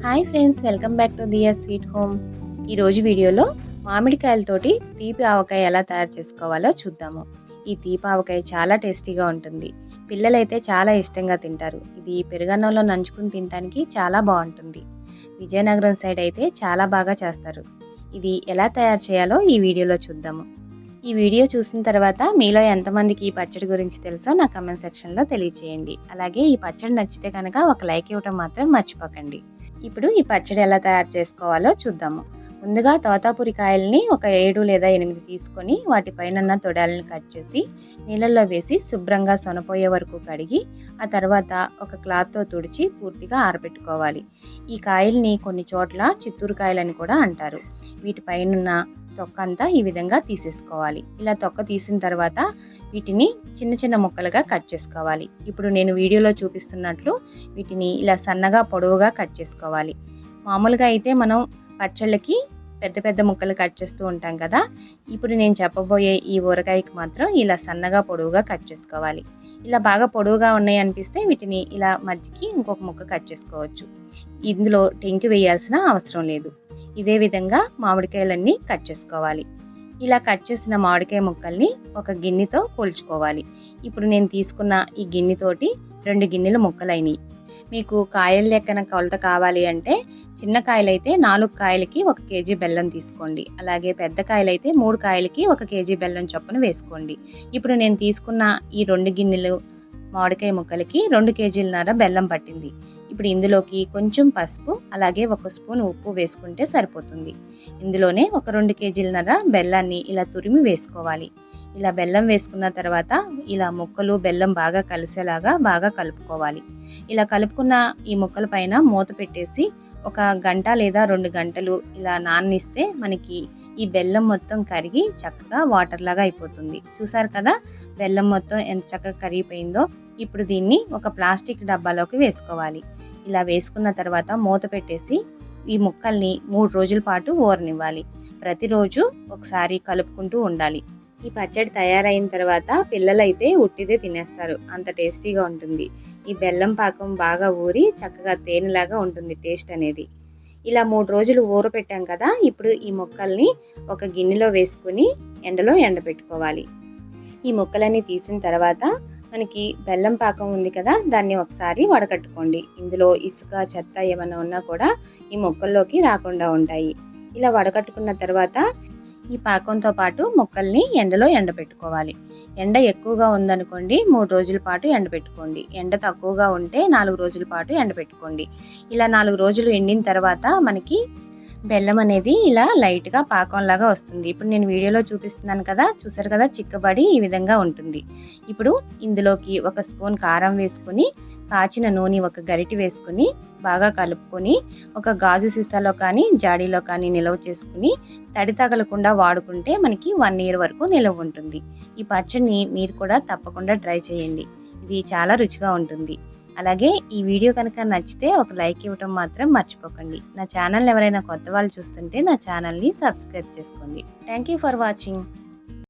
Hi friends, welcome back to Diya sweet home. ఈరోజు వీడియోలో మామిడికాయలతోటి తీపి ఆవకాయ ఎలా తయారు చేసుకోవాలో చూద్దాము. ఈ తీపి ఆవకాయ చాలా టేస్టీగా ఉంటుంది. పిల్లలైతే చాలా ఇష్టంగా తింటారు. ఇది పెరుగన్నంలో నంచుకుని తినడానికి చాలా బాగుంటుంది. విజయనగరం సైడ్ అయితే చాలా బాగా చేస్తారు. ఇది ఎలా తయారు చేయాలో ఈ వీడియోలో చూద్దాము. ఈ వీడియో చూసిన తర్వాత మీలో ఎంతమందికి ఈ పచ్చడి గురించి తెలుసో నా కమెంట్ సెక్షన్లో తెలియచేయండి. అలాగే ఈ పచ్చడి నచ్చితే కనుక ఒక లైక్ ఇవ్వడం మాత్రం మర్చిపోకండి. ఇప్పుడు ఈ పచ్చడి ఎలా తయారు చేసుకోవాలో చూద్దాము. ముందుగా తోతాపురి కాయల్ని ఒక 7 లేదా 8 తీసుకొని వాటిపైన తొడాలను కట్ చేసి నీళ్ళల్లో వేసి శుభ్రంగా సొనపోయే వరకు కడిగి ఆ తర్వాత ఒక క్లాత్తో తుడిచి పూర్తిగా ఆరబెట్టుకోవాలి. ఈ కాయల్ని కొన్ని చోట్ల చిత్తూరు కాయలని కూడా అంటారు. వీటిపైన తొక్క అంతా ఈ విధంగా తీసేసుకోవాలి. ఇలా తొక్క తీసిన తర్వాత వీటిని చిన్న చిన్న ముక్కలుగా కట్ చేసుకోవాలి. ఇప్పుడు నేను వీడియోలో చూపిస్తున్నట్లు వీటిని ఇలా సన్నగా పొడవుగా కట్ చేసుకోవాలి. మామూలుగా అయితే మనం పచ్చళ్ళకి పెద్ద పెద్ద ముక్కలు కట్ చేస్తూ ఉంటాం కదా. ఇప్పుడు నేను చెప్పబోయే ఈ ఊరగాయకి మాత్రం ఇలా సన్నగా పొడవుగా కట్ చేసుకోవాలి. ఇలా బాగా పొడవుగా ఉన్నాయి అనిపిస్తే వీటిని ఇలా మధ్యకి ఇంకొక ముక్క కట్ చేసుకోవచ్చు. ఇందులో టెంకి వేయాల్సిన అవసరం లేదు. ఇదే విధంగా మామిడికాయలన్నీ కట్ చేసుకోవాలి. ఇలా కట్ చేసిన మామిడికాయ ముక్కల్ని ఒక గిన్నెతో పోల్చుకోవాలి. ఇప్పుడు నేను తీసుకున్న ఈ గిన్నెతోటి 2 గిన్నెల ముక్కలైనవి. మీకు కాయల లెక్కన కొలత కావాలి అంటే చిన్న కాయలైతే 4 కాయలకి 1 కేజీ బెల్లం తీసుకోండి. అలాగే పెద్ద కాయలైతే 3 కాయలకి 1 కేజీ బెల్లం చొప్పున వేసుకోండి. ఇప్పుడు నేను తీసుకున్న ఈ 2 గిన్నెలు మామిడికాయ ముక్కలకి 2 కేజీలన్నర బెల్లం పట్టింది. ఇప్పుడు ఇందులోకి కొంచెం పసుపు అలాగే 1 స్పూన్ ఉప్పు వేసుకుంటే సరిపోతుంది. ఇందులోనే ఒక 2 కేజీలన్నర బెల్లాన్ని ఇలా తురిమి వేసుకోవాలి. ఇలా బెల్లం వేసుకున్న తర్వాత ఇలా ముక్కలు బెల్లం బాగా కలిసేలాగా బాగా కలుపుకోవాలి. ఇలా కలుపుకున్న ఈ ముక్కల పైన మూత పెట్టేసి 1 గంట లేదా 2 గంటలు ఇలా నాననిస్తే మనకి ఈ బెల్లం మొత్తం కరిగి చక్కగా వాటర్ లాగా అయిపోతుంది. చూసారు కదా బెల్లం మొత్తం ఎంత చక్కగా కరిగిపోయిందో. ఇప్పుడు దీన్ని ఒక ప్లాస్టిక్ డబ్బాలోకి వేసుకోవాలి. ఇలా వేసుకున్న తర్వాత మూత పెట్టేసి ఈ ముక్కల్ని 3 రోజుల పాటు ఊరనివ్వాలి. ప్రతిరోజు ఒకసారి కలుపుకుంటూ ఉండాలి. ఈ పచ్చడి తయారైన తర్వాత పిల్లలైతే ఉట్టిదే తినేస్తారు, అంత టేస్టీగా ఉంటుంది. ఈ బెల్లం పాకం బాగా ఊరి చక్కగా తేనెలాగా ఉంటుంది టేస్ట్ అనేది. ఇలా 3 రోజులు ఊరపెట్టాం కదా. ఇప్పుడు ఈ ముక్కల్ని ఒక గిన్నెలో వేసుకుని ఎండలో ఎండబెట్టుకోవాలి. ఈ ముక్కలన్నీ తీసిన తర్వాత మనకి బెల్లం పాకం ఉంది కదా, దాన్ని ఒకసారి వడకట్టుకోండి. ఇందులో ఇసుక చెత్త ఏమైనా ఉన్నా కూడా ఈ ముక్కల్లోకి రాకుండా ఉంటాయి. ఇలా వడకట్టుకున్న తర్వాత ఈ పాకంతో పాటు ముక్కల్ని ఎండలో ఎండబెట్టుకోవాలి. ఎండ ఎక్కువగా ఉందనుకోండి 3 రోజుల పాటు ఎండబెట్టుకోండి. ఎండ తక్కువగా ఉంటే 4 రోజుల పాటు ఎండబెట్టుకోండి. ఇలా 4 రోజులు ఎండిన తర్వాత మనకి బెల్లం అనేది ఇలా లైట్గా పాకంలాగా వస్తుంది. ఇప్పుడు నేను వీడియోలో చూపిస్తున్నాను కదా, చూసారు కదా చిక్కబడి ఈ విధంగా ఉంటుంది. ఇప్పుడు ఇందులోకి 1 స్పూన్ కారం వేసుకుని కాచిన నూనె 1 గరిటె వేసుకుని బాగా కలుపుకొని ఒక గాజు సీసాలో కానీ జాడీలో కానీ నిల్వ చేసుకుని తడి తగలకుండా వాడుకుంటే మనకి 1 ఇయర్ వరకు నిల్వ ఉంటుంది. ఈ పచ్చడిని మీరు కూడా తప్పకుండా ట్రై చేయండి. ఇది చాలా రుచిగా ఉంటుంది. అలాగే ఈ వీడియో కనుక నచ్చితే ఒక లైక్ ఇవ్వడం మాత్రం మర్చిపోకండి. నా ఛానల్ ఎవరైనా కొత్త వాళ్ళు చూస్తుంటే నా ఛానల్ని సబ్స్క్రైబ్ చేసుకోండి. Thank you for watching.